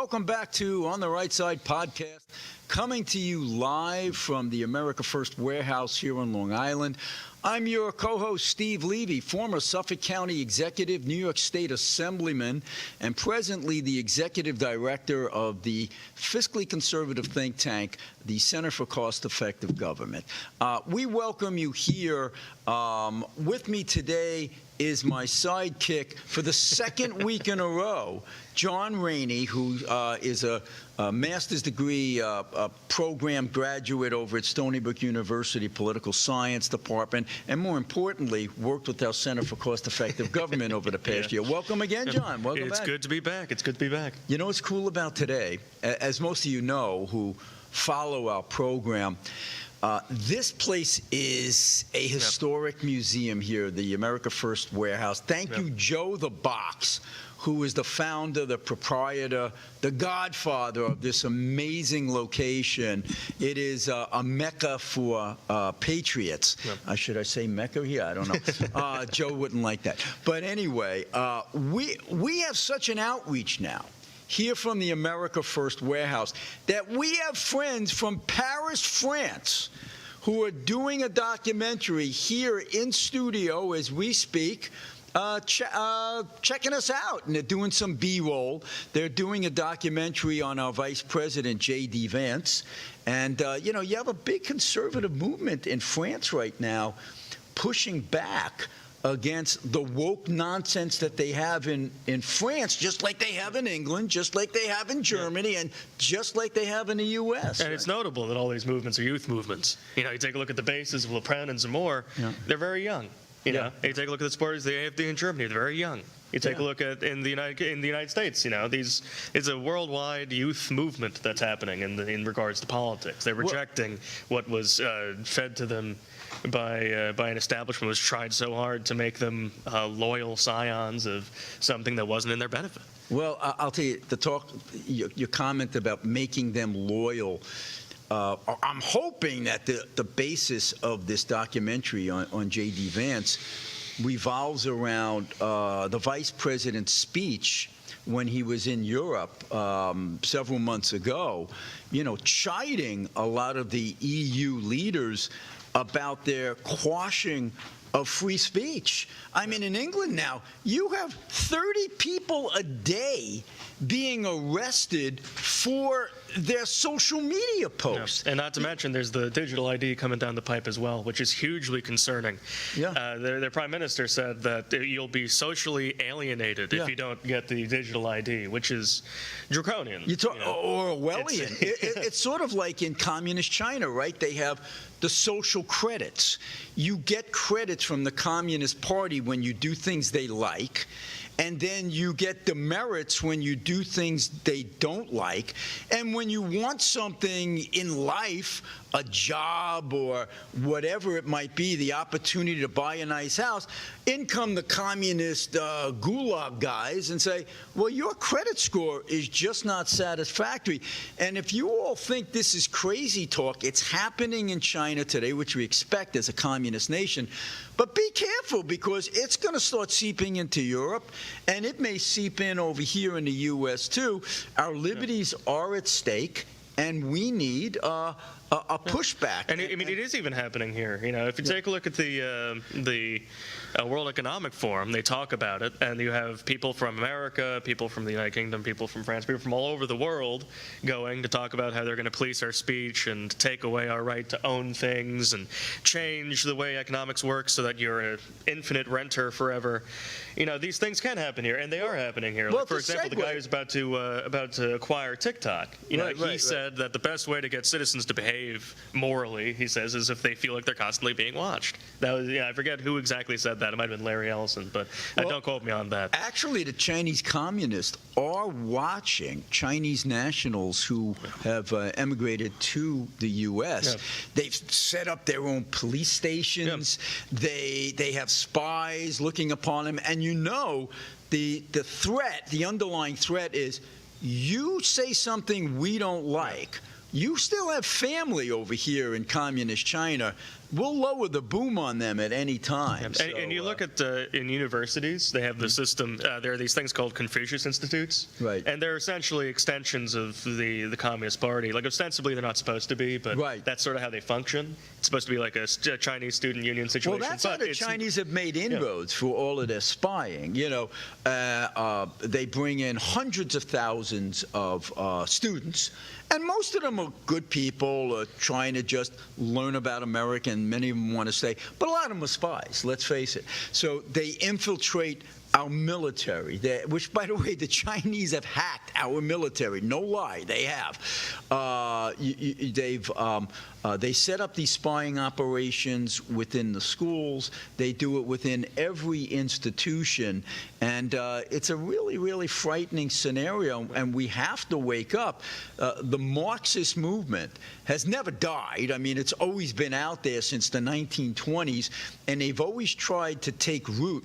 welcome back to On the Right Side podcast, coming to you live from the America First warehouse here on Long Island. I'm your co-host, Steve Levy, former Suffolk County Executive, New York State Assemblyman, and presently the Executive Director of the fiscally conservative think tank, the Center for Cost-Effective Government. We welcome you here. With me today is my sidekick for the second week in a row, John Rainey, who is a master's degree program graduate over at Stony Brook University Political Science Department, and more importantly, worked with our Center for Cost-Effective Government over the past year. Welcome again, John. Welcome back. It's good to be back. It's good to be back. You know what's cool about today? As most of you know who follow our program, this place is a historic museum here, the America First Warehouse. Thank you, Joe the Box, who is the founder, the proprietor, the godfather of this amazing location. It is a mecca for patriots. Should I say mecca here? I don't know. Joe wouldn't like that. But anyway, we have such an outreach now here from the America First Warehouse that we have friends from Paris, France, who are doing a documentary here in studio as we speak, checking us out, and they're doing some B-roll. They're doing a documentary on our Vice President, J.D. Vance. And, you know, you have a big conservative movement in France right now pushing back against the woke nonsense that they have in France, just like they have in England, just like they have in Germany, and just like they have in the U.S. And it's notable that all these movements are youth movements. You know, you take a look at the bases of Le Pen and Zemmour, they're very young. You know, you take a look at the supporters of the AfD in Germany, they're very young. You take a look at in the United States, you know, it's a worldwide youth movement that's happening in regards to politics. They're rejecting what was fed to them by an establishment which tried so hard to make them loyal scions of something that wasn't in their benefit. Well, I'll tell you, your comment about making them loyal, I'm hoping that the basis of this documentary on J.D. Vance revolves around the vice president's speech when he was in Europe several months ago, you know, chiding a lot of the EU leaders about their quashing of free speech. I mean, in England now, you have 30 people a day being arrested for their social media posts. And not to mention, there's the digital ID coming down the pipe as well, which is hugely concerning. Their prime minister said that you'll be socially alienated if you don't get the digital ID, which is draconian. Orwellian. It's sort of like in communist China, right? They have the social credits. You get credits from the Communist Party when you do things they like, and then you get demerits when you do things they don't like. And when you want something in life, a job or whatever it might be, the opportunity to buy a nice house, in come the communist gulag guys and say, well, your credit score is just not satisfactory. And if you all think this is crazy talk, it's happening in China today, which we expect as a communist nation. But be careful, because it's going to start seeping into Europe, and it may seep in over here in the U.S. too. Our liberties are at stake, and we need a pushback. And I mean, it is even happening here. You know, if you take a look at the World Economic Forum, they talk about it, and you have people from America, people from the United Kingdom, people from France, people from all over the world going to talk about how they're going to police our speech and take away our right to own things and change the way economics works so that you're an infinite renter forever. You know, these things can happen here, and they are happening here. Well, like, for example, the guy who's about to acquire TikTok. You know, he said that the best way to get citizens to behave morally, he says, is if they feel like they're constantly being watched. That was, I forget who exactly said that. It might have been Larry Ellison, but don't quote me on that. Actually, the Chinese communists are watching Chinese nationals who have emigrated to the U.S. They've set up their own police stations. They have spies looking upon them, and you know the threat, the underlying threat is, you say something we don't like, you still have family over here in communist China. We'll lower the boom on them at any time. And you look at in universities, they have the system. There are these things called Confucius Institutes, Right. And they're essentially extensions of the Communist Party. Like ostensibly, they're not supposed to be, but Right. that's sort of how they function. It's supposed to be like a Chinese student union situation. Well, that's how the Chinese have made inroads for all of their spying. They bring in hundreds of thousands of students, and most of them are good people trying to just learn about America, and many of them want to stay. But a lot of them are spies, let's face it. So they infiltrate our military, which, by the way, the Chinese have hacked our military. No lie, they have. They set up these spying operations within the schools. They do it within every institution. And it's a really, really frightening scenario, and we have to wake up. The Marxist movement has never died. I mean, it's always been out there since the 1920s, and they've always tried to take root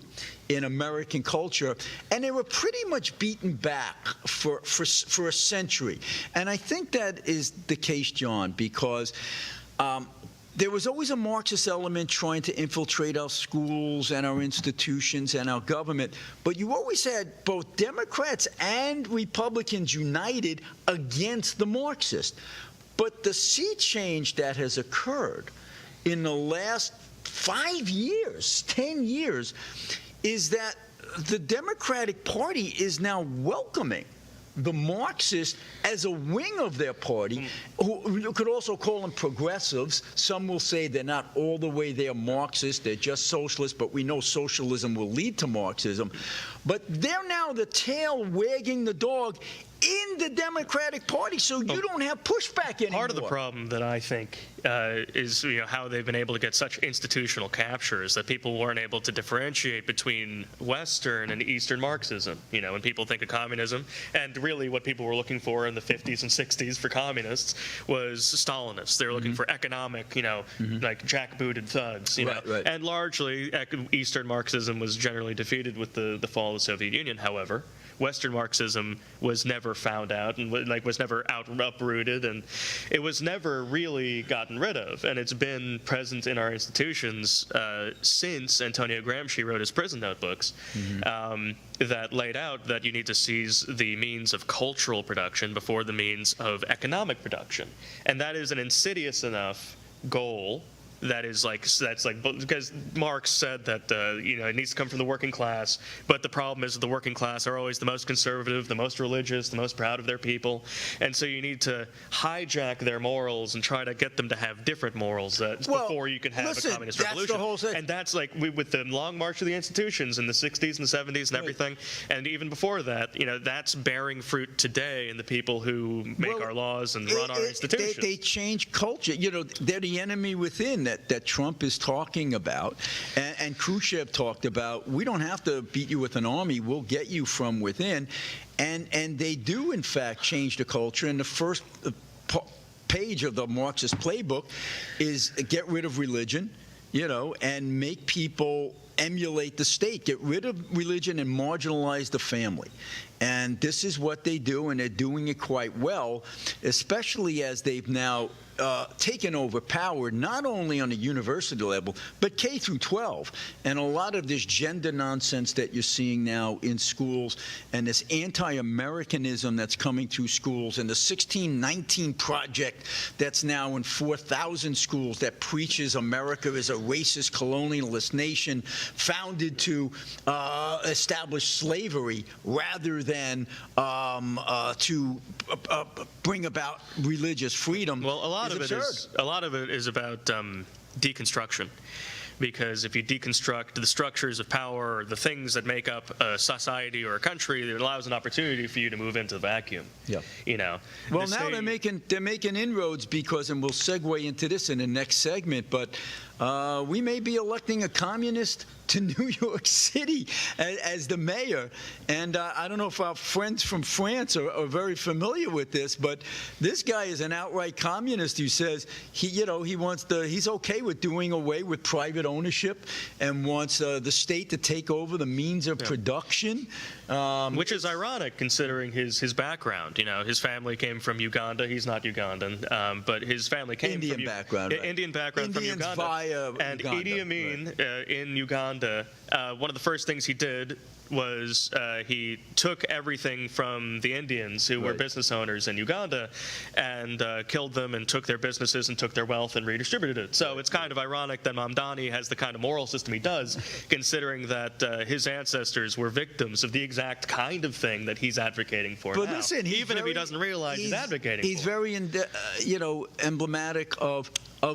in American culture, and they were pretty much beaten back for a century. And I think that is the case, John, because there was always a Marxist element trying to infiltrate our schools and our institutions and our government, but you always had both Democrats and Republicans united against the Marxists. But the sea change that has occurred in the last 5 years, 10 years, is that the Democratic Party is now welcoming the Marxists as a wing of their party, who you could also call them progressives. Some will say they're not all the way there Marxist, they're just socialists, but we know socialism will lead to Marxism. But they're now the tail wagging the dog in the Democratic Party, so you don't have pushback anymore. Part of the problem that I think is how they've been able to get such institutional capture is that people weren't able to differentiate between Western and Eastern Marxism. When people think of communism, and really what people were looking for in the 50s and 60s for communists was Stalinists. They were looking for economic, like jackbooted thugs. Right. And largely Eastern Marxism was generally defeated with the fall of the Soviet Union. However, Western Marxism was never found out and was never uprooted, and it was never really gotten rid of. And it's been present in our institutions since Antonio Gramsci wrote his prison notebooks that laid out that you need to seize the means of cultural production before the means of economic production. And that is an insidious enough goal that's because Marx said that it needs to come from the working class, but the problem is that the working class are always the most conservative, the most religious, the most proud of their people, and so you need to hijack their morals and try to get them to have different morals before you can have a communist revolution. The whole thing. And that's with the long march of the institutions in the 60s and the 70s and everything, and even before that, that's bearing fruit today in the people who make our laws and run our institutions. They change culture. They're the enemy within that Trump is talking about, and Khrushchev talked about. We don't have to beat you with an army. We'll get you from within. And they do, in fact, change the culture. And the first page of the Marxist playbook is get rid of religion, and make people emulate the state, get rid of religion and marginalize the family. And this is what they do, and they're doing it quite well, especially as they've now taken over power, not only on the university level, but K through 12. And a lot of this gender nonsense that you're seeing now in schools, and this anti-Americanism that's coming through schools, and the 1619 project that's now in 4,000 schools that preaches America is a racist, colonialist nation founded to establish slavery rather than to bring about religious freedom. Well, a lot of it is about deconstruction. Because if you deconstruct the structures of power, or the things that make up a society or a country, it allows an opportunity for you to move into the vacuum. Yeah. Well, now they're making inroads because, and we'll segue into this in the next segment, but we may be electing a communist to New York City as the mayor. And I don't know if our friends from France are very familiar with this, but this guy is an outright communist who says he's okay with doing away with private ownership and wants the state to take over the means of production. Which is ironic considering his background. His family came from Uganda. He's not Ugandan, but his family came Indian from background, right? Indian background Indians from Uganda. via and Uganda, Idi Amin right. In Uganda, one of the first things he did was he took everything from the Indians who were Right. business owners in Uganda and killed them and took their businesses and took their wealth and redistributed it. So it's kind of ironic that Mamdani has the kind of moral system he does, considering that his ancestors were victims of the exact kind of thing that he's advocating for But now. listen, even if he doesn't realize he's advocating he's for it. very, emblematic of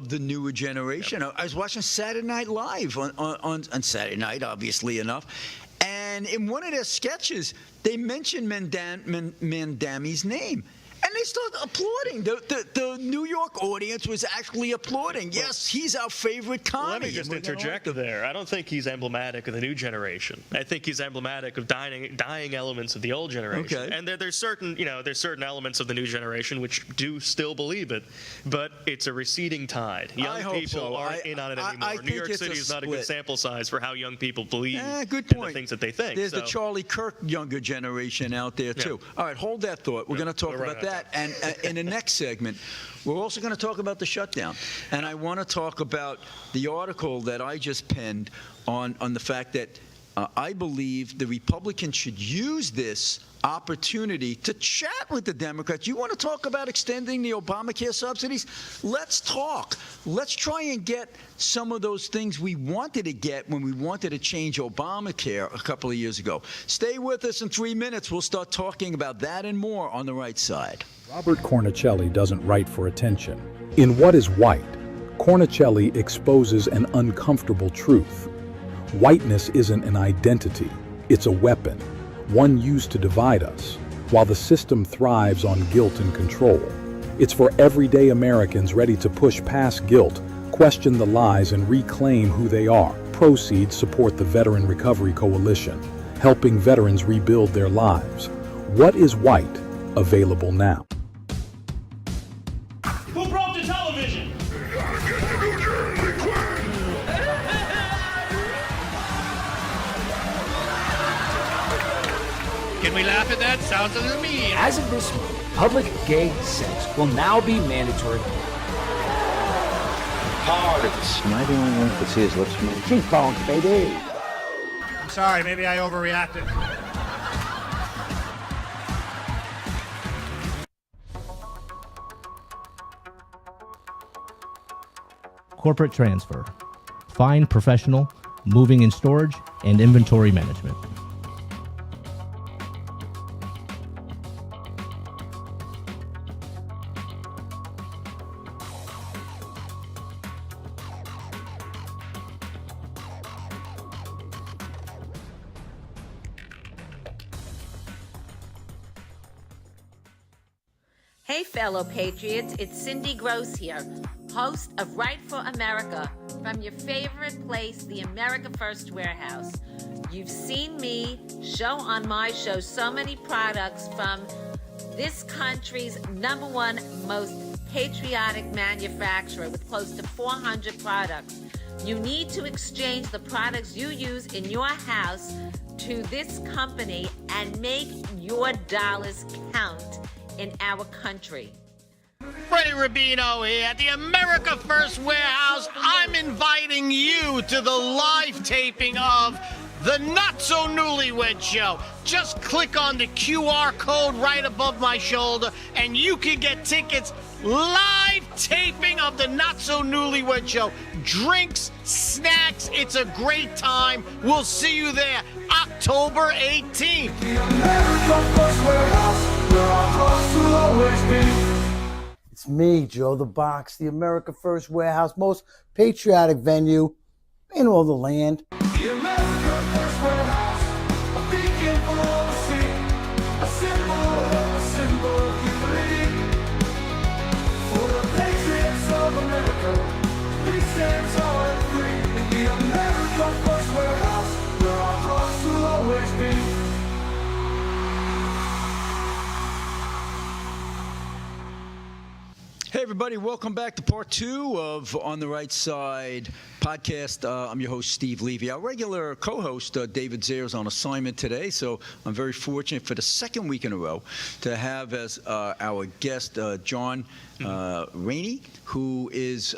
the newer generation. I was watching Saturday Night Live on Saturday night, obviously enough, and in one of their sketches, they mentioned Mandami's name. And they started applauding. The New York audience was actually applauding. Yes, he's our favorite commie. Let me just interject there. I don't think he's emblematic of the new generation. I think he's emblematic of dying elements of the old generation. Okay. And there's certain elements of the new generation which do still believe it, but it's a receding tide. Young hope people so. aren't in on it I anymore. New think York it's a City is not a split. good sample size for how young people believe Good in point. the things that they think. There's So- the Charlie Kirk younger generation out there, too. All right, hold that thought. We're going to talk we're running about out of that. And in the next segment, we're also going to talk about the shutdown. And I want to talk about the article that I just penned on the fact that I believe the Republicans should use this opportunity to chat with the Democrats. You want to talk about extending the Obamacare subsidies? Let's talk. Let's try and get some of those things we wanted to get when we wanted to change Obamacare a couple of years ago. Stay with us in 3 minutes. We'll start talking about that and more on the right side. Robert Cornicelli doesn't write for attention. In What is White, Cornicelli exposes an uncomfortable truth. Whiteness isn't an identity, it's a weapon, one used to divide us, while the system thrives on guilt and control. It's for everyday Americans ready to push past guilt, question the lies, and reclaim who they are. Proceeds support the Veteran Recovery Coalition, helping veterans rebuild their lives. What is White? Available now. Who broke the television? Can we laugh at that? Sounds a little mean. As of this week, public gay sex will now be mandatory. Am I the only one that could see his lips move? Cheekbones, baby. I'm sorry, maybe I overreacted. Corporate transfer. Fine professional, moving and storage, and inventory management. Hey, fellow patriots, it's Cindy Gross here, host of Right for America from your favorite place, the America First Warehouse. You've seen me show on my show so many products from this country's #1 most patriotic manufacturer with close to 400 products. You need to exchange the products you use in your house to this company and make your dollars count in our country. Freddie Rubino here at the America First Warehouse. I'm inviting you to the live taping of the Not So Newlywed Show. Just click on the QR code right above my shoulder and you can get tickets. Live taping of the Not So Newlywed Show. Drinks, snacks, it's a great time. We'll see you there October 18th. It's me, Joe the Box, the America First Warehouse, most patriotic venue in all the land. The America First Warehouse, a beacon for all to see, a symbol of unity. For the patriots of America, we stand tall and everybody. Welcome back to part 2 of On the Right Side podcast. I'm your host, Steve Levy. Our regular co-host, David Zaire, is on assignment today, so I'm very fortunate for the second week in a row to have as our guest John Rainey, who is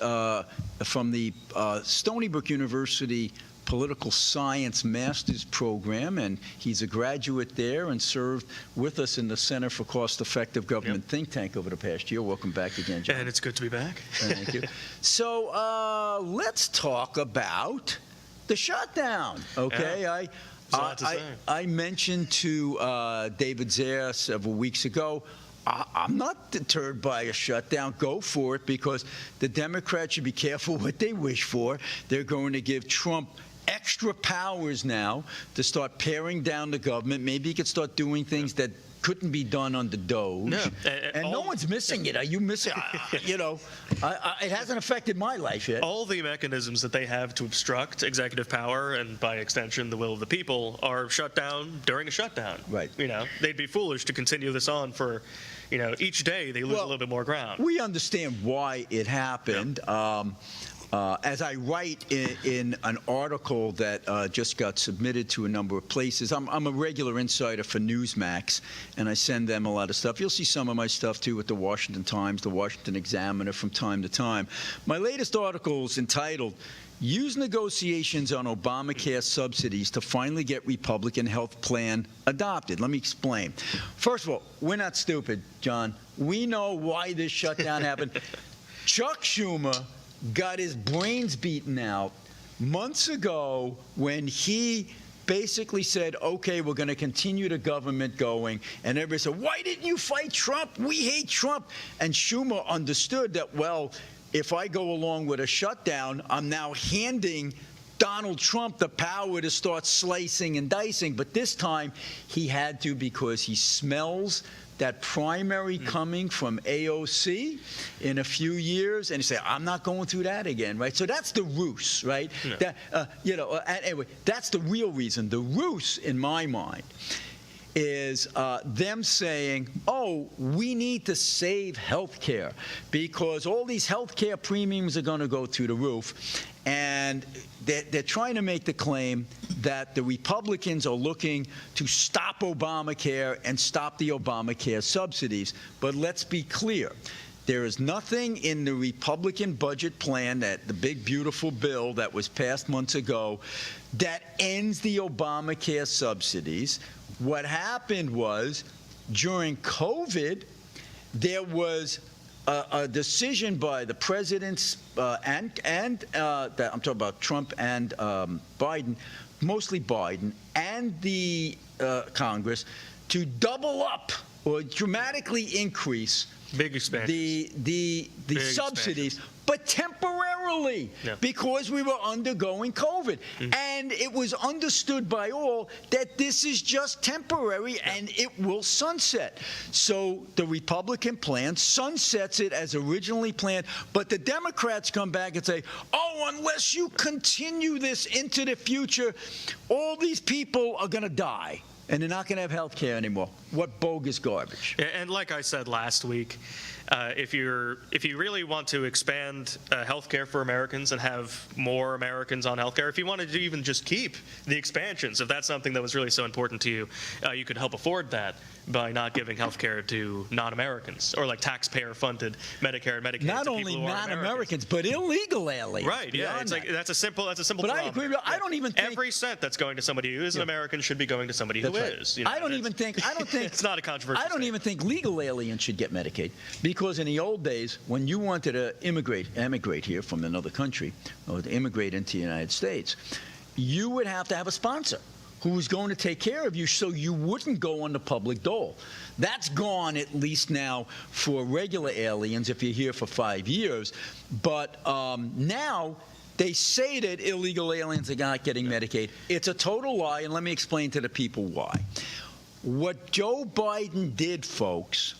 from the Stony Brook University Political Science Master's Program, and he's a graduate there and served with us in the Center for Cost-Effective Government think tank over the past year. Welcome back again, John. And it's good to be back. Thank you. So let's talk about the shutdown, okay? Yeah. I mentioned to David Zaire several weeks ago, I'm not deterred by a shutdown. Go for it, because the Democrats should be careful what they wish for. They're going to give Trump extra powers now to start paring down the government. Maybe he could start doing things that couldn't be done under Doge. No. And no one's missing it. Are you missing it? It hasn't affected my life yet. All the mechanisms that they have to obstruct executive power and, by extension, the will of the people are shut down during a shutdown. Right. They'd be foolish to continue this on for, each day they lose a little bit more ground. We understand why it happened. As I write in an article that just got submitted to a number of places, I'm a regular insider for Newsmax, and I send them a lot of stuff. You'll see some of my stuff, too, with the Washington Times, the Washington Examiner from time to time. My latest article is entitled, "Use Negotiations on Obamacare Subsidies to Finally Get Republican Health Plan Adopted." Let me explain. First of all, we're not stupid, John. We know why this shutdown happened. Chuck Schumer got his brains beaten out months ago when he basically said, okay, we're going to continue the government going. And everybody said, why didn't you fight Trump? We hate Trump. And Schumer understood that, well, if I go along with a shutdown, I'm now handing Donald Trump the power to start slicing and dicing. But this time he had to, because he smells that primary coming from AOC in a few years, and he said, I'm not going through that again, right? So that's the ruse, right? No. Anyway, that's the real reason. The ruse, in my mind, is them saying, oh, we need to save health care because all these health care premiums are going to go through the roof. And they're trying to make the claim that the Republicans are looking to stop Obamacare and stop the Obamacare subsidies. But let's be clear. There is nothing in the Republican budget plan, that the big, beautiful bill that was passed months ago, that ends the Obamacare subsidies. What happened was, during COVID, there was a decision by the presidents I'm talking about Trump and Biden, mostly Biden, and the Congress, to double up or dramatically increase Big expansions. the subsidies, but temporarily, because we were undergoing COVID. And it was understood by all that this is just temporary and it will sunset. So the Republican plan sunsets it as originally planned, but the Democrats come back and say, oh, unless you continue this into the future, all these people are going to die. And they're not going to have health care anymore. What bogus garbage. And like I said last week, if you really want to expand health care for Americans and have more Americans on health care, if you wanted to even just keep the expansions, if that's something that was really so important to you, you could help afford that by not giving health care to non-Americans, or like taxpayer-funded Medicare and Medicaid. Not only non-Americans, but illegal aliens. Right, yeah. It's like that's a simple But problem. I agree with, I don't even think every cent that's going to somebody who is an American should be going to somebody who is. I don't think it's not a controversial I don't even think legal aliens should get Medicaid, because in the old days, when you wanted to emigrate here from another country, or to immigrate into the United States, you would have to have a sponsor who was going to take care of you so you wouldn't go on the public dole. That's gone, at least now, for regular aliens if you're here for 5 years. But now they say that illegal aliens are not getting Medicaid. It's a total lie, and let me explain to the people why. What Joe Biden did, folks,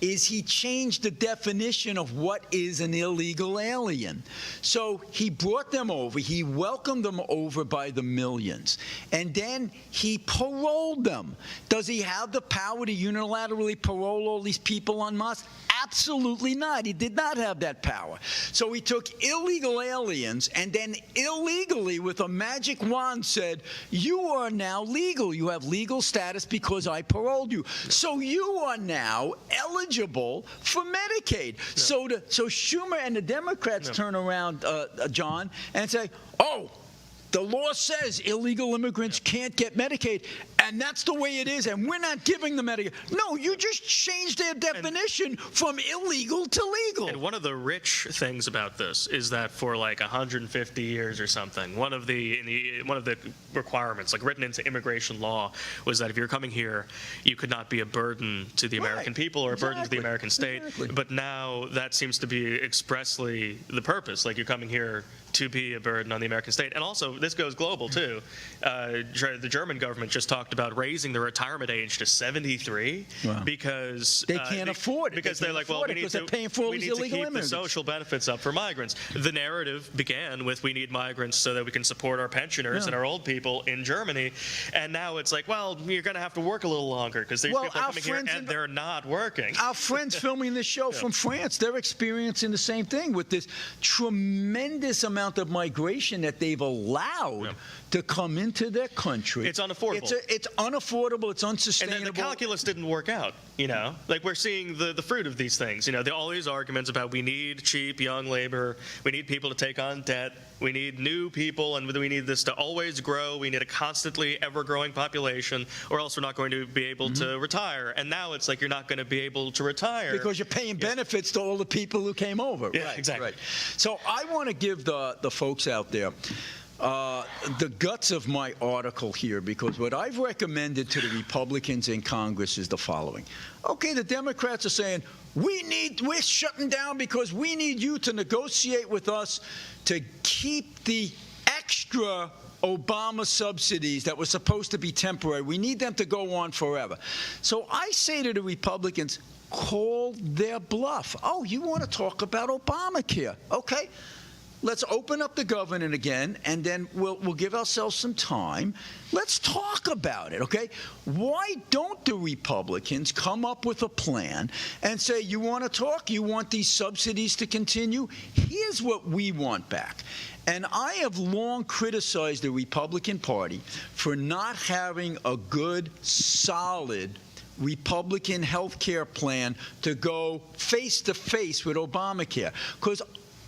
is he changed the definition of what is an illegal alien. So he brought them over, he welcomed them over by the millions, and then he paroled them. Does he have the power to unilaterally parole all these people en masse? Absolutely not. He did not have that power. So he took illegal aliens and then illegally, with a magic wand, said, you are now legal. You have legal status because I paroled you. So you are now eligible for Medicaid. So Schumer and the Democrats turn around, John, and say, oh, the law says illegal immigrants can't get Medicaid, and that's the way it is, and we're not giving them Medicaid. No, you just changed their definition from illegal to legal. And one of the rich things about this is that for like 150 years or something, one of the requirements, like written into immigration law, was that if you're coming here, you could not be a burden to the American people or a burden to the American state. But now that seems to be expressly the purpose. Like, you're coming here to be a burden on the American state. And also, this goes global, too. The German government just talked about raising the retirement age to 73 because they can't afford it. Because they're like, well, we need to keep the social benefits up for migrants. The narrative began with, we need migrants so that we can support our pensioners and our old people in Germany. And now it's like, well, you're going to have to work a little longer because these people are coming here and they're not working. Our friends filming this show from France, they're experiencing the same thing with this tremendous amount of migration that they've allowed to come into their country. It's unaffordable. It's unaffordable. It's unsustainable. And then the calculus didn't work out, you know? Like, we're seeing the fruit of these things. You know, all these arguments about we need cheap, young labor, we need people to take on debt, we need new people, and we need this to always grow, we need a constantly ever-growing population, or else we're not going to be able to retire. And now it's like you're not going to be able to retire. Because you're paying benefits to all the people who came over. Yeah, exactly. Right. So I want to give the folks out there the guts of my article here, because what I've recommended to the Republicans in Congress is the following. Okay, the Democrats are saying, we're shutting down because we need you to negotiate with us to keep the extra Obama subsidies that were supposed to be temporary. We need them to go on forever. So I say to the Republicans, call their bluff. Oh, you want to talk about Obamacare? Okay. Let's open up the government again, and then we'll give ourselves some time. Let's talk about it, okay? Why don't the Republicans come up with a plan and say, you want to talk? You want these subsidies to continue? Here's what we want back. And I have long criticized the Republican Party for not having a good, solid Republican health care plan to go face-to-face with Obamacare. Because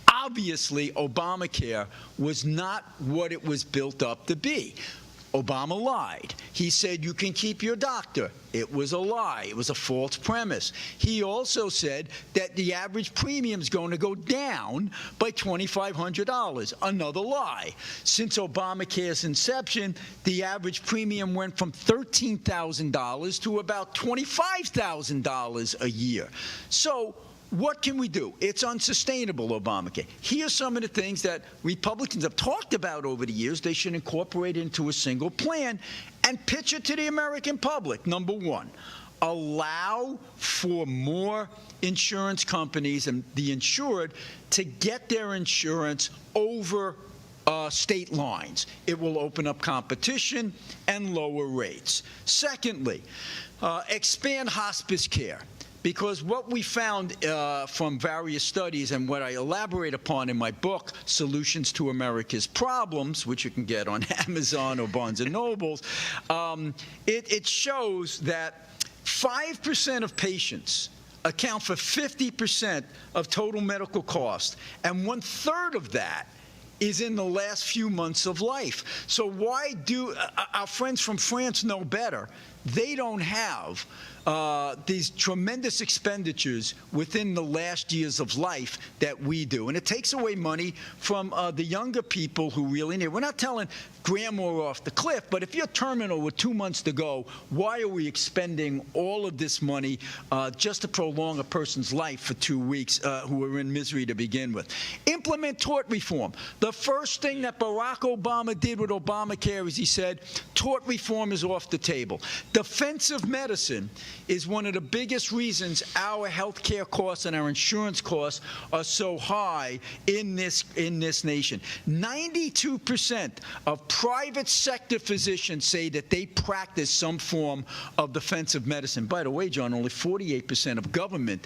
obviously, Obamacare was not what it was built up to be. Obama lied. He said you can keep your doctor. It was a lie. It was a false premise. He also said that the average premium is going to go down by $2,500. Another lie. Since Obamacare's inception, the average premium went from $13,000 to about $25,000 a year. So what can we do? It's unsustainable, Obamacare. Here's some of the things that Republicans have talked about over the years they should incorporate into a single plan and pitch it to the American public. Number one, allow for more insurance companies and the insured to get their insurance over state lines. It will open up competition and lower rates. Secondly, expand hospice care. Because what we found from various studies and what I elaborate upon in my book, Solutions to America's Problems, which you can get on Amazon or Barnes & Nobles, it shows that 5% of patients account for 50% of total medical costs, and 1/3 of that is in the last few months of life. So why do our friends from France know better? They don't have these tremendous expenditures within the last years of life that we do. And it takes away money from the younger people who really need it. We're not telling grandma off the cliff, but if you're terminal with 2 months to go, why are we expending all of this money just to prolong a person's life for 2 weeks who are in misery to begin with? Implement tort reform. The first thing that Barack Obama did with Obamacare is he said, tort reform is off the table. Defensive medicine is one of the biggest reasons our health care costs and our insurance costs are so high in this nation. 92% of private sector physicians say that they practice some form of defensive medicine. By the way, John, only 48% of government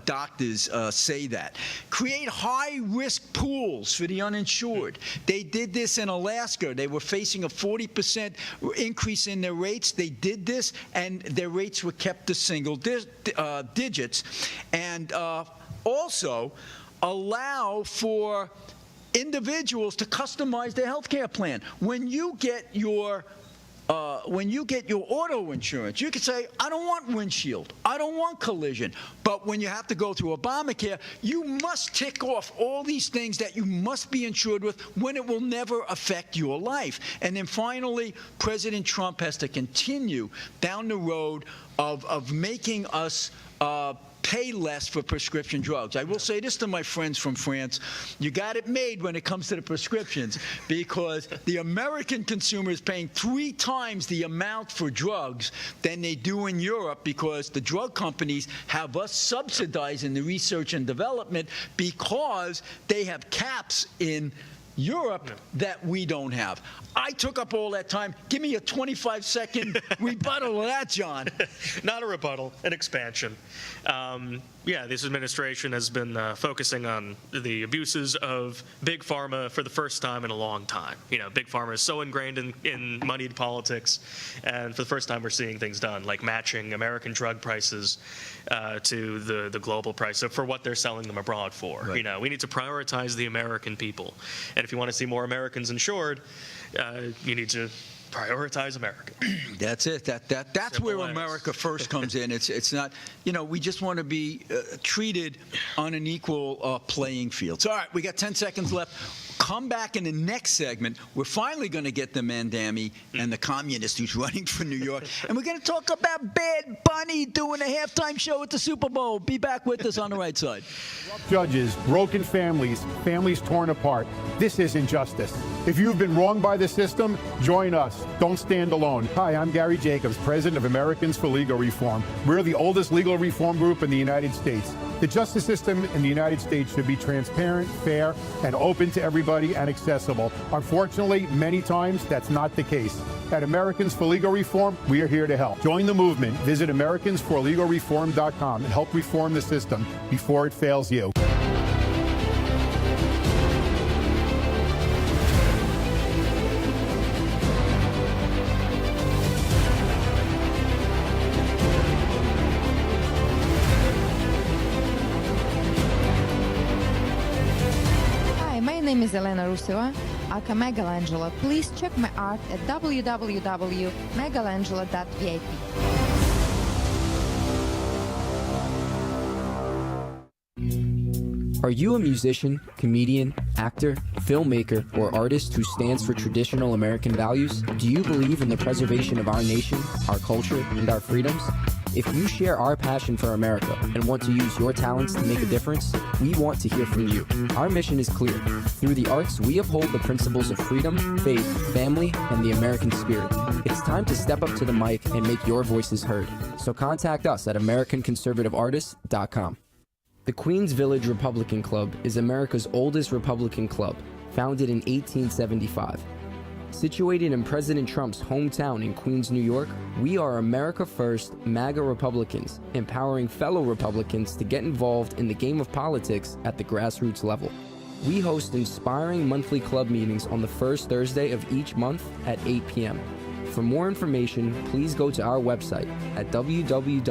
doctors say that. Create high-risk pools for the uninsured. They did this in Alaska. They were facing a 40% increase in their rates. They did this, and their rates were kept to single digits. And also allow for individuals to customize their health care plan. When you get your auto insurance, you can say, I don't want windshield, I don't want collision. But when you have to go through Obamacare, you must tick off all these things that you must be insured with when it will never affect your life. And then finally, President Trump has to continue down the road of making us pay less for prescription drugs. I will say this to my friends from France. You got it made when it comes to the prescriptions, because the American consumer is paying 3 times the amount for drugs than they do in Europe, because the drug companies have us subsidizing the research and development because they have caps in Europe that we don't have. I took up all that time. Give me a 25-second rebuttal of that, John. Not a rebuttal, an expansion. Yeah, this administration has been focusing on the abuses of Big Pharma for the first time in a long time. You know, Big Pharma is so ingrained in moneyed politics, and for the first time we're seeing things done, like matching American drug prices to the global price for what they're selling them abroad for. Right. You know, we need to prioritize the American people. And if you want to see more Americans insured, you need to prioritize America. That's it. That's where America First comes in. It's not, you know, we just want to be treated on an equal playing field. So, all right, we got 10 seconds left. Come back in the next segment. We're finally going to get the Mandami and the communist who's running for New York. And we're going to talk about Bad Bunny doing a halftime show at the Super Bowl. Be back with us on the right side. Judges, broken families, families torn apart. This isn't justice. If you've been wronged by the system, join us. Don't stand alone. Hi, I'm Gary Jacobs, president of Americans for Legal Reform. We're the oldest legal reform group in the United States. The justice system in the United States should be transparent, fair, and open to everybody and accessible. Unfortunately, many times that's not the case. At Americans for Legal Reform, we are here to help. Join the movement. Visit AmericansForLegalReform.com and help reform the system before it fails you. My name is Elena Ruseva, aka Megalangela. Please check my art at www.megalangela.vip. Are you a musician, comedian, actor, filmmaker, or artist who stands for traditional American values? Do you believe in the preservation of our nation, our culture, and our freedoms? If you share our passion for America and want to use your talents to make a difference, we want to hear from you. Our mission is clear. Through the arts, we uphold the principles of freedom, faith, family, and the American spirit. It's time to step up to the mic and make your voices heard. So contact us at AmericanConservativeArtists.com. The Queens Village Republican Club is America's oldest Republican club, founded in 1875. Situated in President Trump's hometown in Queens, New York, we are America First MAGA Republicans, empowering fellow Republicans to get involved in the game of politics at the grassroots level. We host inspiring monthly club meetings on the first Thursday of each month at 8 p.m. For more information, please go to our website at www.qvgop.org.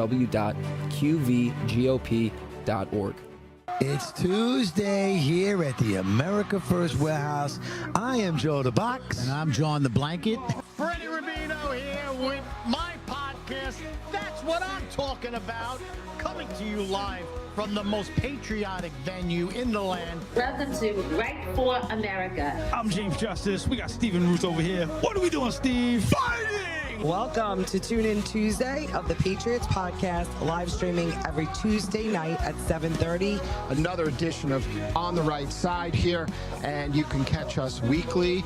It's Tuesday here at the America First Warehouse. I am Joe the Box. And I'm John the Blanket. Freddie Rubino here with my podcast. That's what I'm talking about. Coming to you live from the most patriotic venue in the land. Welcome to Right for America. I'm James Justice. We got Stephen Ruth over here. What are we doing, Steve? Fighting Welcome to Tune In Tuesday of the Patriots Podcast, live streaming every Tuesday night at 7:30. Another edition of On the Right Side here, and you can catch us weekly,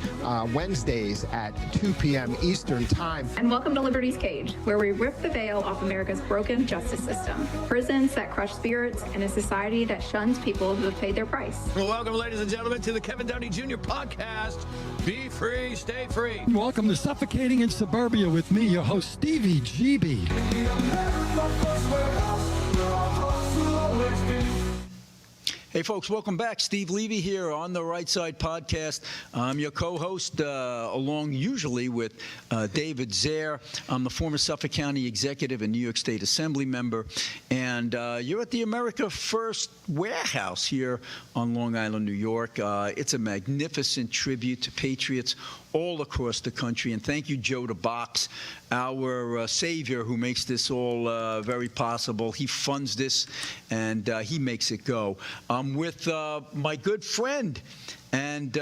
Wednesdays at 2 p.m. Eastern Time. And welcome to Liberty's Cage, where we rip the veil off America's broken justice system. Prisons that crush spirits and a society that shuns people who have paid their price. Well, welcome, ladies and gentlemen, to the Kevin Downey Jr. Podcast. Be free, stay free. Welcome to Suffocating in Suburbia with me, your host, Stevie GB. Hey, folks, welcome back. Steve Levy here on the Right Side Podcast. I'm your co-host, along usually with David Zare. I'm the former Suffolk County Executive and New York State Assembly member. And you're at the America First Warehouse here on Long Island, New York. It's a magnificent tribute to patriots all across the country. And thank you, Joe DeBox, our savior who makes this all very possible. He funds this, and he makes it go. I'm with my good friend and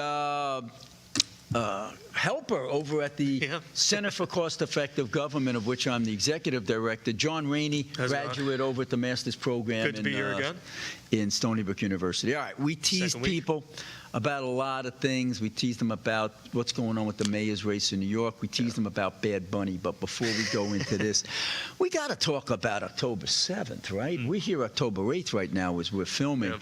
helper over at the Center for Cost-Effective Government, of which I'm the executive director, John Rainey, graduate over at the Master's Program Good to be here again. In Stony Brook University. All right, we tease people about a lot of things. We tease them about what's going on with the mayor's race in New York. We tease them about Bad Bunny. But before we go into this, we got to talk about October 7th, right? We're here October 8th right now as we're filming.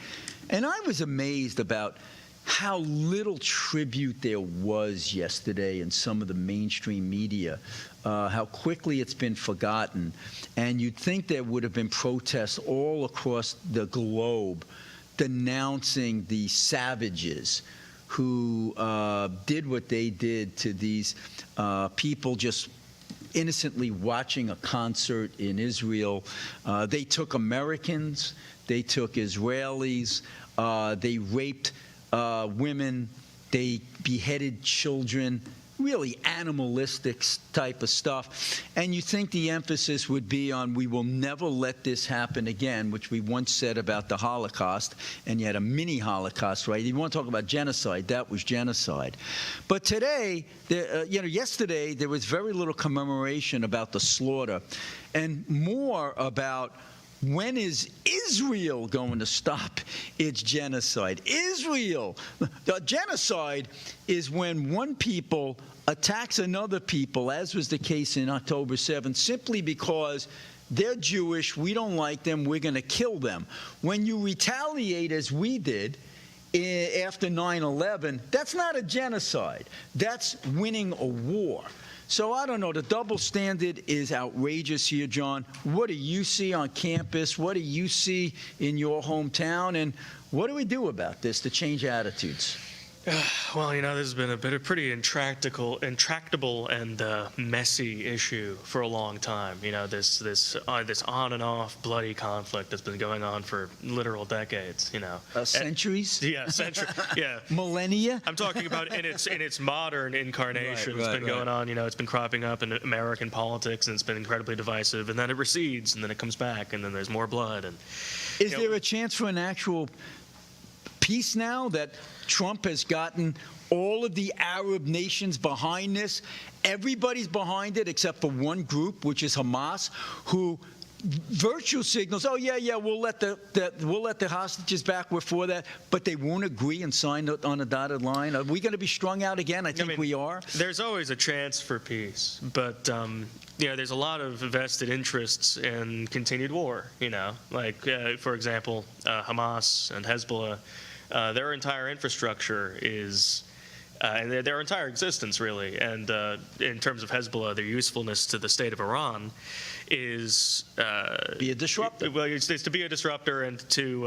And I was amazed about how little tribute there was yesterday in some of the mainstream media, how quickly it's been forgotten. And you'd think there would have been protests all across the globe denouncing the savages who did what they did to these people just innocently watching a concert in Israel. They took Americans, they took Israelis, they raped women, they beheaded children, really animalistic type of stuff. And you think the emphasis would be on we will never let this happen again, which we once said about the Holocaust, and you had a mini Holocaust, right? You want to talk about genocide, that was genocide. But today, yesterday, there was very little commemoration about the slaughter and more about when is Israel going to stop its genocide? Israel! The genocide is when one people attacks another people, as was the case in October 7th, simply because they're Jewish, we don't like them, we're going to kill them. When you retaliate, as we did, after 9/11, that's not a genocide. That's winning a war. So I don't know, the double standard is outrageous here, John. What do you see on campus? What do you see in your hometown? And what do we do about this to change attitudes? Well, this has been a pretty intractable and messy issue for a long time. This on and off bloody conflict that's been going on for literal decades. Centuries. Yeah. Millennia. I'm talking about in its modern incarnation. It's been going on. It's been cropping up in American politics, and it's been incredibly divisive. And then it recedes, and then it comes back, and then there's more blood. And is there a chance for an actual peace now that Trump has gotten all of the Arab nations behind this? Everybody's behind it except for one group, which is Hamas, who virtue signals, we'll let the hostages back, we're for that, but they won't agree and sign on a dotted line. Are we going to be strung out again? I think we are. There's always a chance for peace, but there's a lot of vested interests in continued war. For example, Hamas and Hezbollah. Their entire infrastructure is, and their entire existence really, and in terms of Hezbollah, their usefulness to the state of Iran is be a disruptor. Well, it's to be a disruptor and to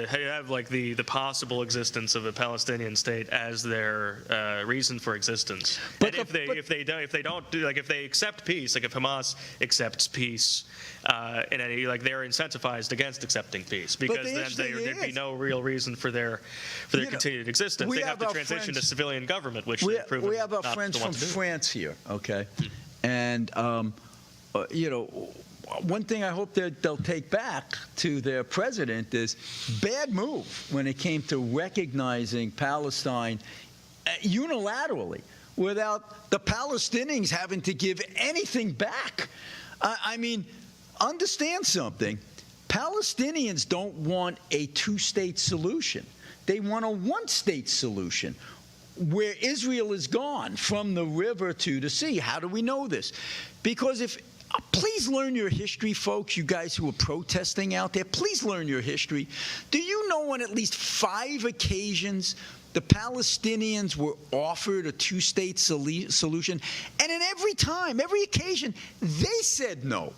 have like the possible existence of a Palestinian state as their reason for existence. But and if they accept peace, like if Hamas accepts peace, they're incentivized against accepting peace because then there'd be no real reason for their continued existence. They have to transition to civilian government, which they've proven we have our not friends to want from to do. France here, okay, and. One thing I hope that they'll take back to their president is bad move when it came to recognizing Palestine unilaterally without the Palestinians having to give anything back. I mean, understand something. Palestinians don't want a two-state solution. They want a one-state solution where Israel is gone from the river to the sea. How do we know this? Because please learn your history, folks, you guys who are protesting out there. Please learn your history. Do you know on at least 5 occasions the Palestinians were offered a two-state solution? And in every occasion, they said no.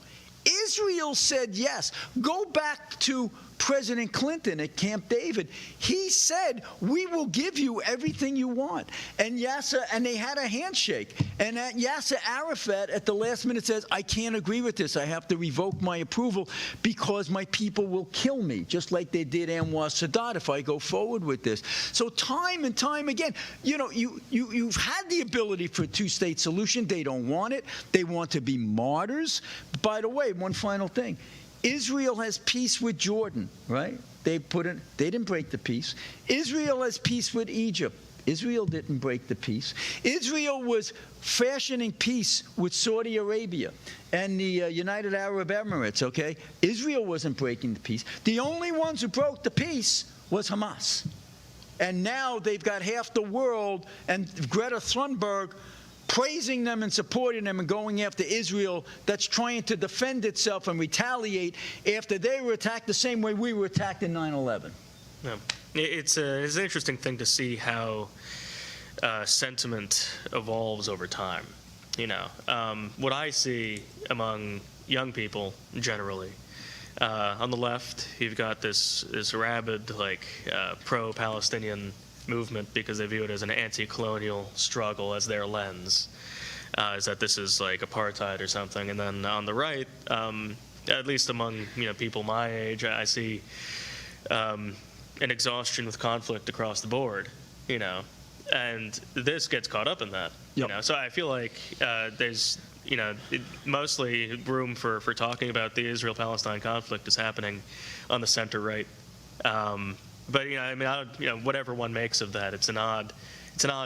Israel said yes. Go back to President Clinton at Camp David. He said, we will give you everything you want. And they had a handshake. And Yasser Arafat at the last minute says, I can't agree with this. I have to revoke my approval because my people will kill me, just like they did Anwar Sadat if I go forward with this. So time and time again, you've had the ability for a two-state solution. They don't want it. They want to be martyrs. By the way, one final thing. Israel has peace with Jordan, right? They didn't break the peace. Israel has peace with Egypt. Israel didn't break the peace. Israel was fashioning peace with Saudi Arabia and the United Arab Emirates, okay? Israel wasn't breaking the peace. The only ones who broke the peace was Hamas. And now they've got half the world and Greta Thunberg praising them and supporting them and going after Israel that's trying to defend itself and retaliate after they were attacked the same way we were attacked in 9/11. Yeah. It's an interesting thing to see how sentiment evolves over time. What I see among young people generally, on the left, you've got this rabid, pro-Palestinian movement because they view it as an anti-colonial struggle as their lens, is that this is like apartheid or something. And then on the right, at least among people my age, I see an exhaustion with conflict across the board, and this gets caught up in that. So I feel like there's mostly room for talking about the Israel-Palestine conflict is happening on the center right. But whatever one makes of that, it's an odd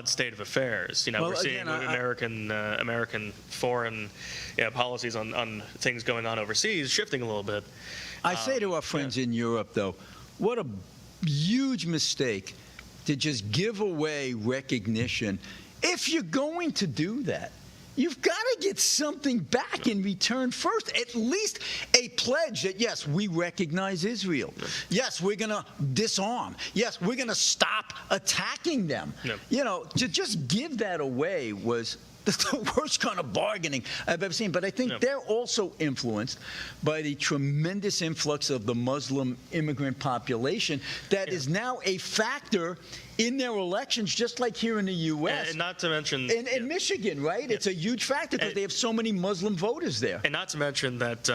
state of affairs. We're seeing American foreign policies on things going on overseas shifting a little bit. I say to our friends in Europe, though, what a huge mistake to just give away recognition. If you're going to do that, you've got to get something back in return first, at least a pledge that, yes, we recognize Israel. Yes, we're going to disarm. Yes, we're going to stop attacking them. To just give that away was the worst kind of bargaining I've ever seen. But I think they're also influenced by the tremendous influx of the Muslim immigrant population that is now a factor in their elections, just like here in the U.S. And not to mention... In Michigan, right? It's a huge factor because they have so many Muslim voters there. And not to mention that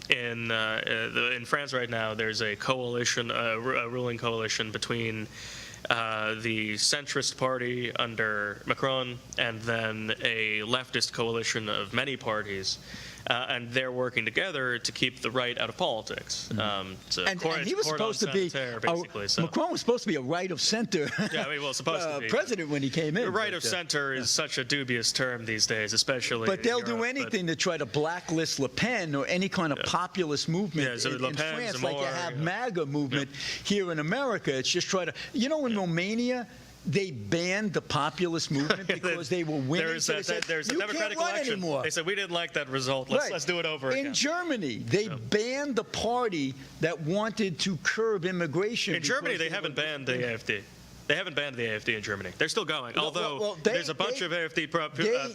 in France right now, there's a coalition, a ruling coalition between the centrist party under Macron and then a leftist coalition of many parties. And they're working together to keep the right out of politics. And he was supposed to be, Macron was supposed to be a right of center president when he came in. Right of center is such a dubious term these days, especially. But they'll do anything to try to blacklist Le Pen or any kind of populist movement in France, like you have MAGA movement here in America. It's just try to, in Romania, they banned the populist movement because they were winning. There's a democratic election. Anymore. They said, we didn't like that result. Let's do it over again. In Germany, they banned the party that wanted to curb immigration. In Germany, they haven't banned the AfD. They haven't banned the AfD in Germany. They're still going, although there's a bunch of AfD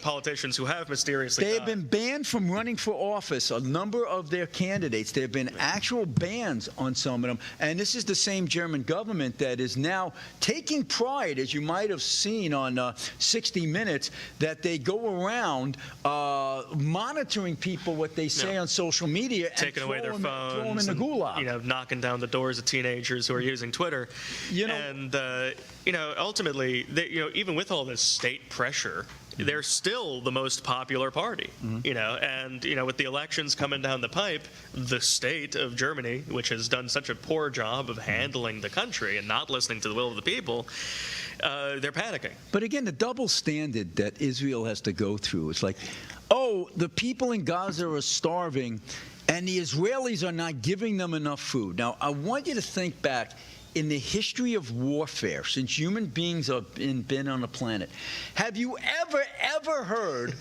politicians who have mysteriously They have been banned from running for office, a number of their candidates. There have been actual bans on some of them. And this is the same German government that is now taking pride, as you might have seen on 60 Minutes, that they go around monitoring people, what they say on social media, taking away their phones, throw them in the gulag. Knocking down the doors of teenagers who are using Twitter. Ultimately, even with all this state pressure, they're still the most popular party. And with the elections coming down the pipe, the state of Germany, which has done such a poor job of handling the country and not listening to the will of the people, they're panicking. But again, the double standard that Israel has to go through, it's like, oh, the people in Gaza are starving, and the Israelis are not giving them enough food. Now, I want you to think back in the history of warfare, since human beings have been on the planet. Have you ever heard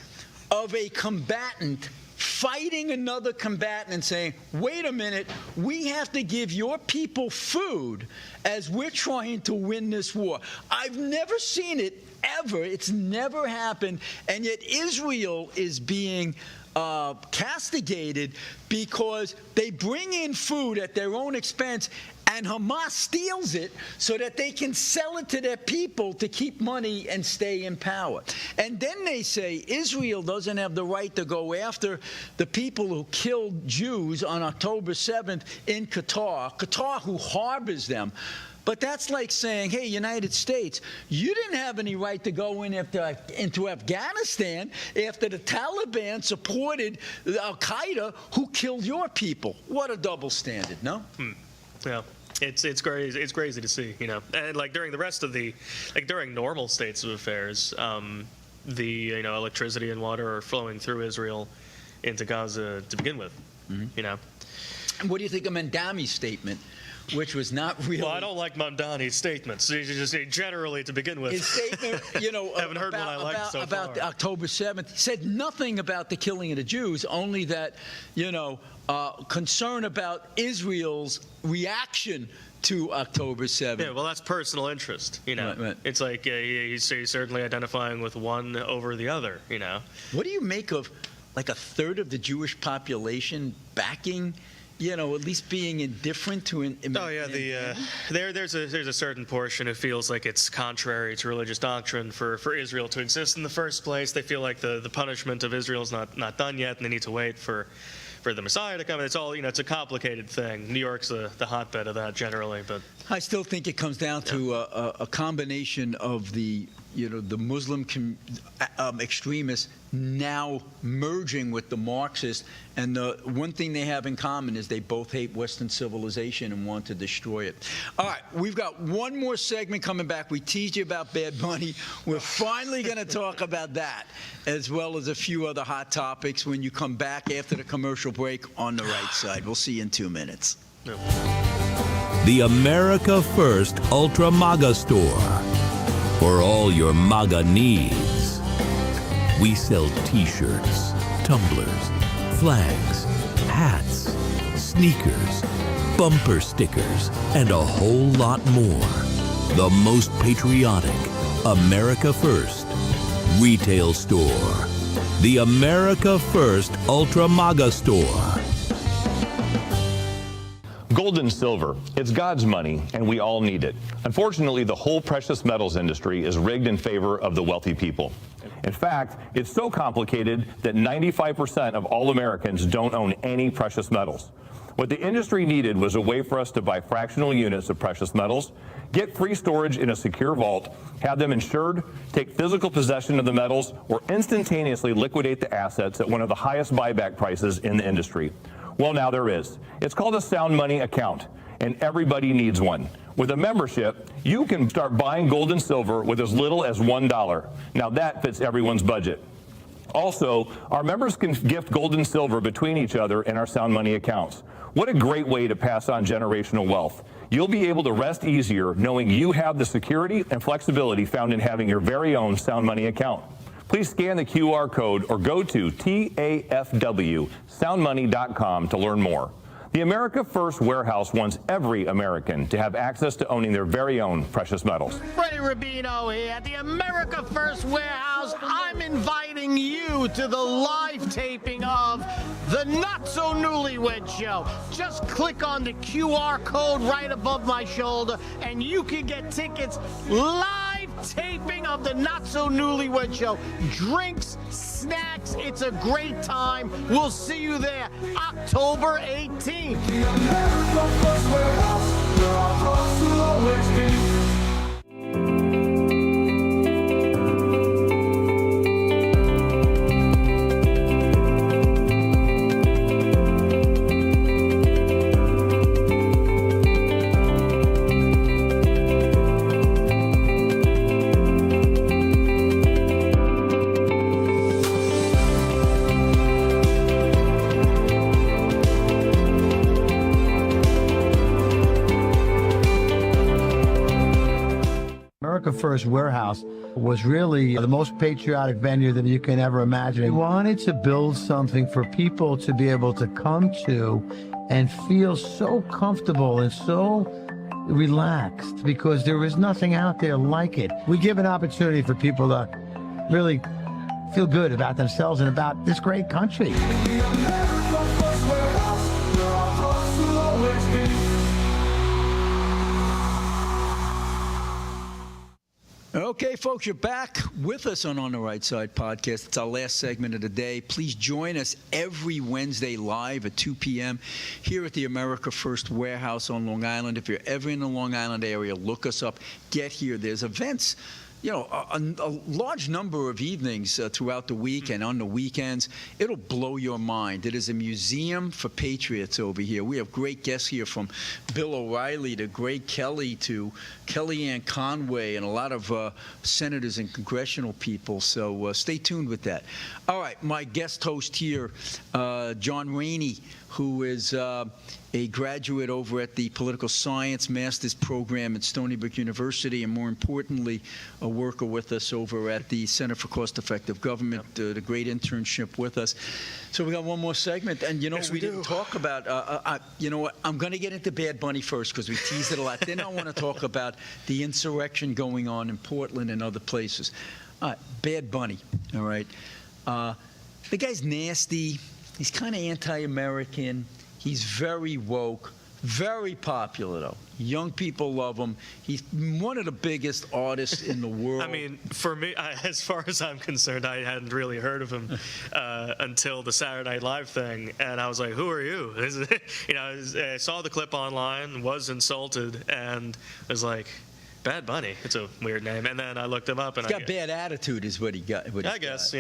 of a combatant fighting another combatant and saying, wait a minute, we have to give your people food as we're trying to win this war? I've never seen it ever. It's never happened. And yet Israel is being castigated because they bring in food at their own expense, and Hamas steals it so that they can sell it to their people to keep money and stay in power. And then they say Israel doesn't have the right to go after the people who killed Jews on October 7th in Qatar who harbors them. But that's like saying, hey, United States, you didn't have any right to go into Afghanistan after the Taliban supported Al-Qaeda who killed your people. What a double standard, no? Yeah. It's crazy. It's crazy to see, you know. And like during the rest of during normal states of affairs, the electricity and water are flowing through Israel into Gaza to begin with, you know. And what do you think of Mandami's statement, which was not really? Well, I don't like Mamdani's statements. Just generally to begin with. His statement, haven't heard one I liked so far. About October 7th, said nothing about the killing of the Jews, only that, concern about Israel's reaction to October 7th. Yeah, well, that's personal interest, you know. Right. It's like he's certainly identifying with one over the other, you know. What do you make of, like, a third of the Jewish population backing, at least being indifferent to there's a certain portion who feels like it's contrary to religious doctrine for Israel to exist in the first place. They feel like the punishment of Israel is not done yet, and they need to wait for the Messiah to come. It's all, it's a complicated thing. New York's the hotbed of that generally, but I still think it comes down to a combination of the Muslim extremists now merging with the Marxists, and the one thing they have in common is they both hate Western civilization and want to destroy it. All right, we've got one more segment coming back. We teased you about Bad Bunny. We're finally going to talk about that, as well as a few other hot topics when you come back after the commercial break on the right side. We'll see you in 2 minutes. The America First Ultra MAGA Store. For all your MAGA needs. We sell t-shirts, tumblers, flags, hats, sneakers, bumper stickers, and a whole lot more. The most patriotic America First retail store. The America First Ultra MAGA Store. Gold and silver, it's God's money, and we all need it. Unfortunately, the whole precious metals industry is rigged in favor of the wealthy people. In fact, it's so complicated that 95% of all Americans don't own any precious metals. What the industry needed was a way for us to buy fractional units of precious metals, get free storage in a secure vault, have them insured, take physical possession of the metals, or instantaneously liquidate the assets at one of the highest buyback prices in the industry. Well, now there is. It's called a Sound Money account, and everybody needs one. With a membership, you can start buying gold and silver with as little as $1. Now that fits everyone's budget. Also, our members can gift gold and silver between each other in our Sound Money accounts. What a great way to pass on generational wealth. You'll be able to rest easier knowing you have the security and flexibility found in having your very own Sound Money account. Please scan the QR code or go to TAFWSoundmoney.com to learn more. The America First Warehouse wants every American to have access to owning their very own precious metals. Freddie Rubino here at the America First Warehouse. I'm inviting you to the live taping of the Not So Newlywed Show. Just click on the QR code right above my shoulder and you can get tickets live taping of the Not So Newlywed Show. Drinks, snacks, it's a great time. We'll see you there October 18th. The America First Warehouse, where our hearts will always be. First Warehouse was really the most patriotic venue that you can ever imagine. We wanted to build something for people to be able to come to and feel so comfortable and so relaxed, because there is nothing out there like it. We give an opportunity for people to really feel good about themselves and about this great country. Okay, folks, you're back with us on the Right Side podcast. It's our last segment of the day. Please join us every Wednesday live at 2 p.m. here at the America First Warehouse on Long Island. If you're ever in the Long Island area, look us up. Get here. There's events, a large number of evenings throughout the week and on the weekends. It'll blow your mind. It is a museum for patriots over here. We have great guests here, from Bill O'Reilly to Greg Kelly to Kellyanne Conway, and a lot of senators and congressional people. So stay tuned with that. All right, my guest host here, John Rainey, who is a graduate over at the Political Science Master's Program at Stony Brook University, and more importantly, a worker with us over at the Center for Cost-Effective Government, the great internship with us. So we got one more segment, and Yes, we didn't talk about, you know what, I'm going to get into Bad Bunny first because we teased it a lot. Then I want to talk about the insurrection going on in Portland and other places. All right, Bad Bunny, all right. The guy's nasty. He's kind of anti-American. He's very woke, very popular, though. Young people love him. He's one of the biggest artists in the world. I mean, for me, as far as I'm concerned, I hadn't really heard of him until the Saturday Night Live thing, and I was like, "Who are you?" I saw the clip online, was insulted, and was like, Bad Bunny. It's a weird name. And then I looked him up, and he's got bad attitude, is what he got. I guess.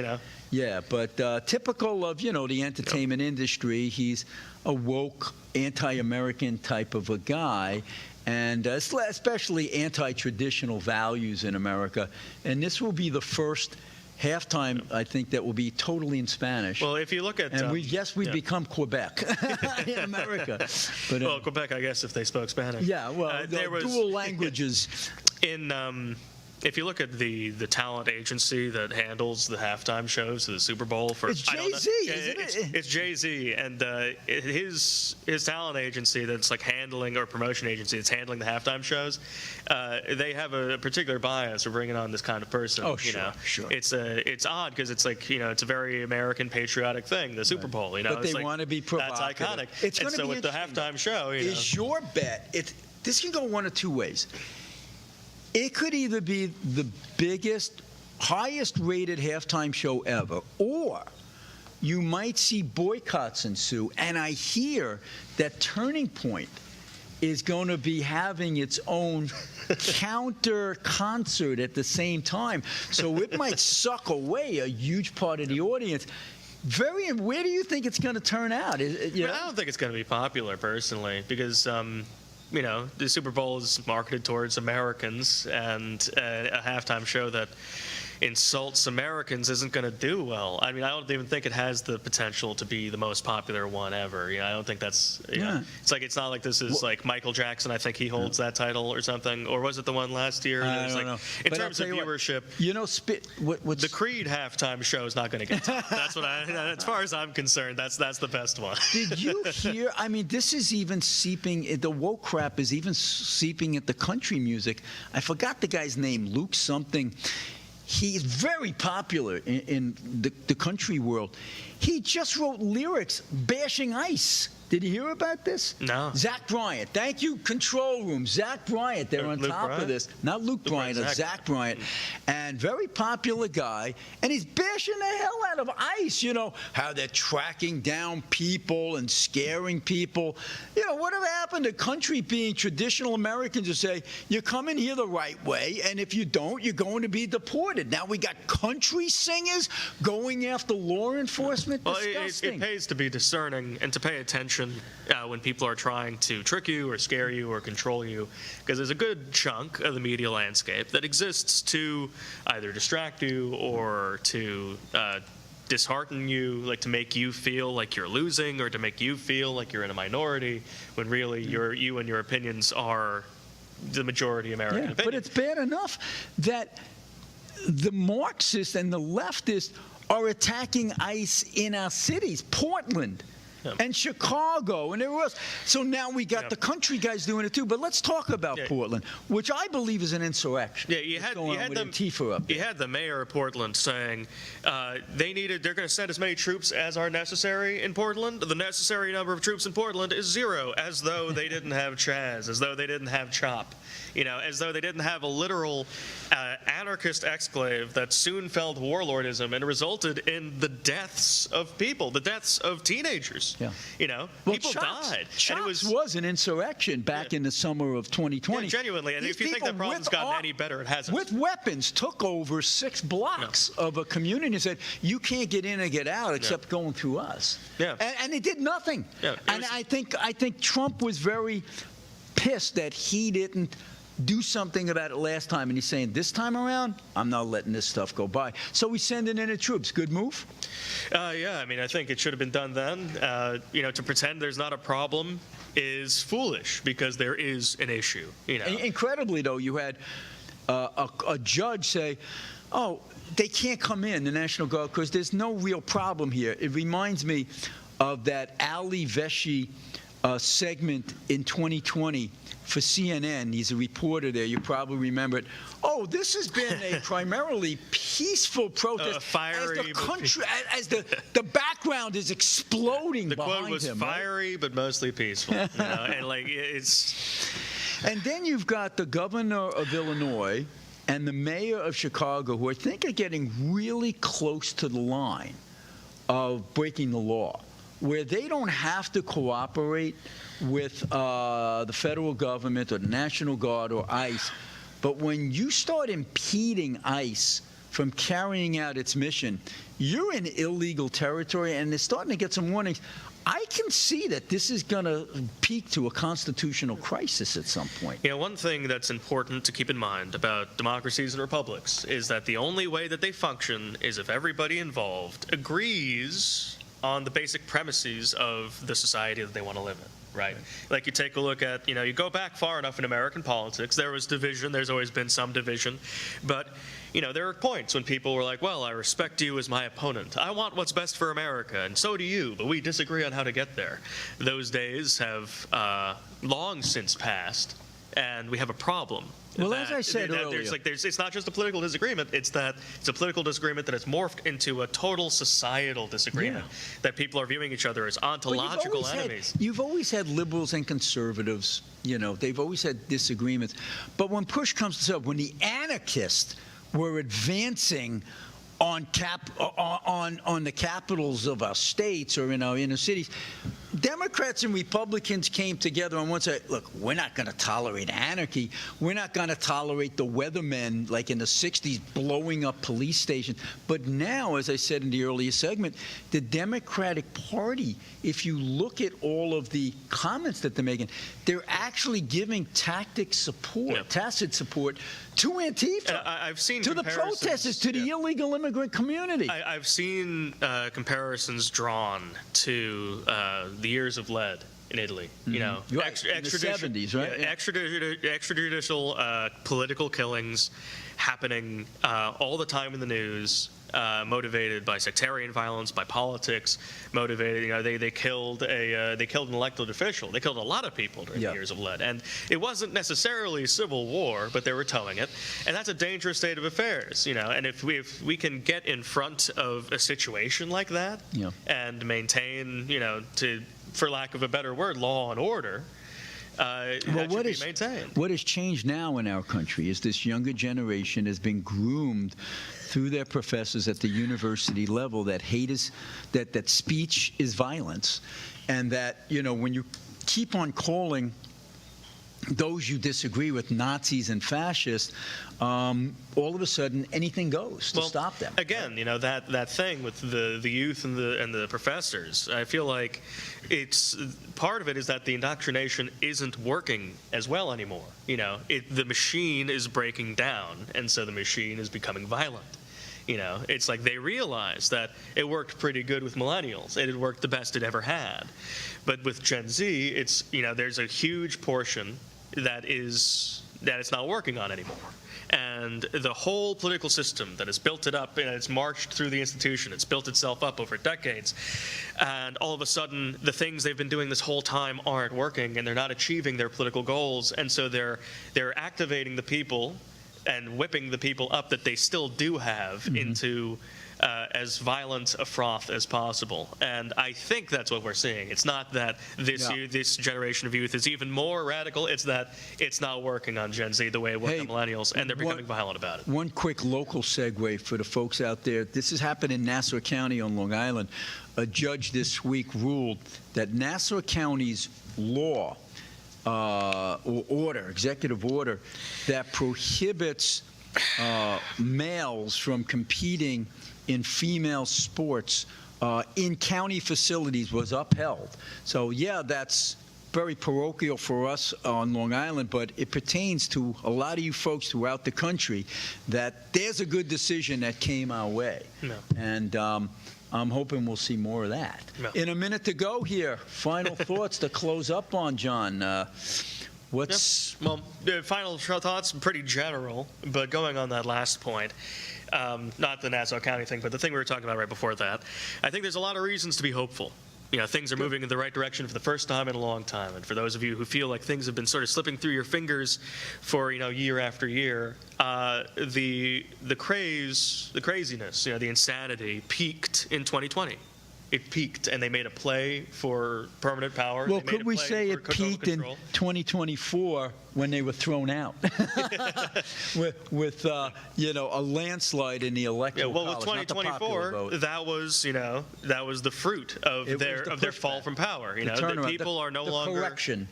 Yeah, but typical of the entertainment industry. He's a woke, anti-American type of a guy, and especially anti-traditional values in America. And this will be the first halftime, I think, that will be totally in Spanish. Well, if you look at... And we've become Quebec in America. But, well, Quebec, I guess, if they spoke Spanish. Yeah, well, there was dual languages. If you look at the talent agency that handles the halftime shows of the Super Bowl for... It's Jay-Z, isn't it? It's Jay-Z, and his talent agency that's like handling, or promotion agency that's handling the halftime shows, they have a particular bias for bringing on this kind of person. Oh, sure. It's odd because it's like, it's a very American patriotic thing, the Super Bowl, But they want to be provocative. That's iconic. It's and so with the halftime show, is your bet, this can go one of two ways. It could either be the biggest, highest-rated halftime show ever, or you might see boycotts ensue. And I hear that Turning Point is going to be having its own counter concert at the same time. So it might suck away a huge part of the audience. Where do you think it's going to turn out? I don't think it's going to be popular, personally, because... the Super Bowl is marketed towards Americans, and a halftime show that insults Americans isn't going to do well. I mean, I don't even think it has the potential to be the most popular one ever. I don't think that's... It's not like this is like Michael Jackson. I think he holds that title or something. Or was it the one last year? I don't know. In terms of viewership, the Creed halftime show is not going to get to. That's what as far as I'm concerned, that's the best one. Did you hear? I mean, this is even seeping. The woke crap is even seeping into country music. I forgot the guy's name, Luke something. He's very popular in the country world. He just wrote lyrics bashing ICE. Did you hear about this? No. Zach Bryant. Thank you, Control Room. Zach Bryant. They're on top of this. Not Luke Bryant, Zach Bryant. And very popular guy. And he's bashing the hell out of ICE, how they're tracking down people and scaring people. Whatever happened to country being traditional Americans who say, you're coming here the right way, and if you don't, you're going to be deported. Now we got country singers going after law enforcement. Well, Disgusting. it pays to be discerning and to pay attention when people are trying to trick you or scare you or control you, because there's a good chunk of the media landscape that exists to either distract you or to dishearten you, like to make you feel like you're losing, or to make you feel like you're in a minority, when really you and your opinions are the majority American Yeah, opinion. but it's bad enough that the Marxists and the leftists are attacking ICE in our cities, Portland and Chicago and everywhere else. So now we got the country guys doing it too. But let's talk about Portland, which I believe is an insurrection. Yeah, you had the mayor of Portland saying they're going to send as many troops as are necessary in Portland. The necessary number of troops in Portland is 0, as though they didn't have Chaz, as though they didn't have CHOP, as though they didn't have a literal anarchist exclave that soon fell to warlordism and resulted in the deaths of people, the deaths of teenagers. Yeah. People died. And it was an insurrection back in the summer of 2020. Yeah, genuinely. And These if you think the people problem's gotten any better, it hasn't. With weapons, took over 6 blocks of a community and said, you can't get in or get out except going through us. Yeah. And it did nothing. Yeah, and I think Trump was very pissed that he didn't do something about it last time, and he's saying, this time around, I'm not letting this stuff go by. So he's sending in the troops. Good move? Yeah, I mean, I think it should have been done then. To pretend there's not a problem is foolish because there is an issue. Incredibly, though, you had a judge say, oh, they can't come in, the National Guard, because there's no real problem here. It reminds me of that Ali Veshy segment in 2020 for CNN. He's a reporter there. You probably remember it. Oh, this has been a primarily peaceful protest. Fiery, as the country, as the background is exploding the behind him. The quote was fiery, but mostly peaceful. And it's. And then you've got the governor of Illinois and the mayor of Chicago, who I think are getting really close to the line of breaking the law, where they don't have to cooperate with the federal government or the National Guard or ICE. But when you start impeding ICE from carrying out its mission, you're in illegal territory, and they're starting to get some warnings. I can see that this is going to peak to a constitutional crisis at some point. One thing that's important to keep in mind about democracies and republics is that the only way that they function is if everybody involved agrees on the basic premises of the society that they want to live in, right? Like you take a look at, you go back far enough in American politics, there was division, there's always been some division, but, there are points when people were like, well, I respect you as my opponent. I want what's best for America, and so do you, but we disagree on how to get there. Those days have long since passed, and we have a problem. Well, as I said earlier, it's not just a political disagreement. It's a political disagreement that has morphed into a total societal disagreement. That people are viewing each other as ontological enemies. You've always had liberals and conservatives. They've always had disagreements. But when push comes to shove, when the anarchists were advancing on the capitals of our states or in our inner cities, Democrats and Republicans came together on one side. Look, we're not going to tolerate anarchy. We're not going to tolerate the weathermen like in the 60s blowing up police stations. But now, as I said in the earlier segment, the Democratic Party, if you look at all of the comments that they're making, they're actually giving tacit support to Antifa, I've seen to the protesters, to the illegal immigrant community. I've seen comparisons drawn to the years of lead in Italy. Right, in the 70s, right? Extrajudicial political killings happening all the time in the news. Motivated by sectarian violence, by politics, motivated. They killed an elected official. They killed a lot of people during the years of lead, and it wasn't necessarily civil war, but they were towing it, and that's a dangerous state of affairs. And if we can get in front of a situation like that and maintain, for lack of a better word, law and order. What has changed now in our country is this younger generation has been groomed through their professors at the university level that that speech is violence, and that when you keep on calling those you disagree with Nazis and fascists, all of a sudden anything goes to stop them. Again, that thing with the youth and the professors. I feel like it's part of it is that the indoctrination isn't working as well anymore. The machine is breaking down, and so the machine is becoming violent. It's like they realized that it worked pretty good with millennials. It had worked the best it ever had. But with Gen Z, it's, there's a huge portion that is that it's not working on anymore. And the whole political system that has built it up and it's marched through the institution, it's built itself up over decades, and all of a sudden the things they've been doing this whole time aren't working and they're not achieving their political goals, and so they're activating the people and whipping the people up that they still do have into as violent a froth as possible. And I think that's what we're seeing. It's not that this generation of youth is even more radical. It's that it's not working on Gen Z the way it worked on millennials, and they're becoming violent about it. One quick local segue for the folks out there. This has happened in Nassau County on Long Island. A judge this week ruled that Nassau County's law or executive order that prohibits males from competing in female sports in county facilities was upheld. So yeah, that's very parochial for us on Long Island, but it pertains to a lot of you folks throughout the country that there's a good decision that came our way. No. And I'm hoping we'll see more of that. No. In a minute to go here, final thoughts to close up on, John. What's... Well, final thoughts, pretty general, but going on that last point, not the Nassau County thing, but the thing we were talking about right before that, I think there's a lot of reasons to be hopeful. You know, things are moving in the right direction for the first time in a long time. And for those of you who feel like things have been sort of slipping through your fingers for, year after year, the craziness, the insanity peaked in 2020. It peaked, and they made a play for permanent power. Well, could we say it peaked in 2024 when they were thrown out with a landslide in the electoral college? Well, with 2024, that was the fruit of their fall from power. That people are no longer correction.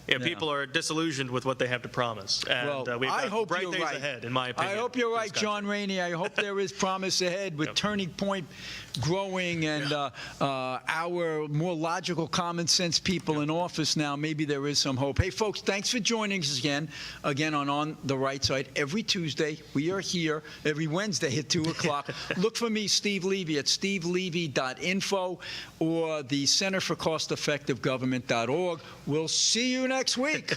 People are disillusioned with what they have to promise, and we've got bright days ahead, in my opinion. I hope you're right, John Rainey. I hope there is promise ahead with Turning Point growing and our more logical, common sense people in office now. Maybe there is some hope. Hey, folks, thanks for joining us again on the Right Side. Every Tuesday, we are here. Every Wednesday at 2 o'clock. Look for me, Steve Levy, at stevelevy.info or the Center for Cost Effective Government.org. We'll see you next week.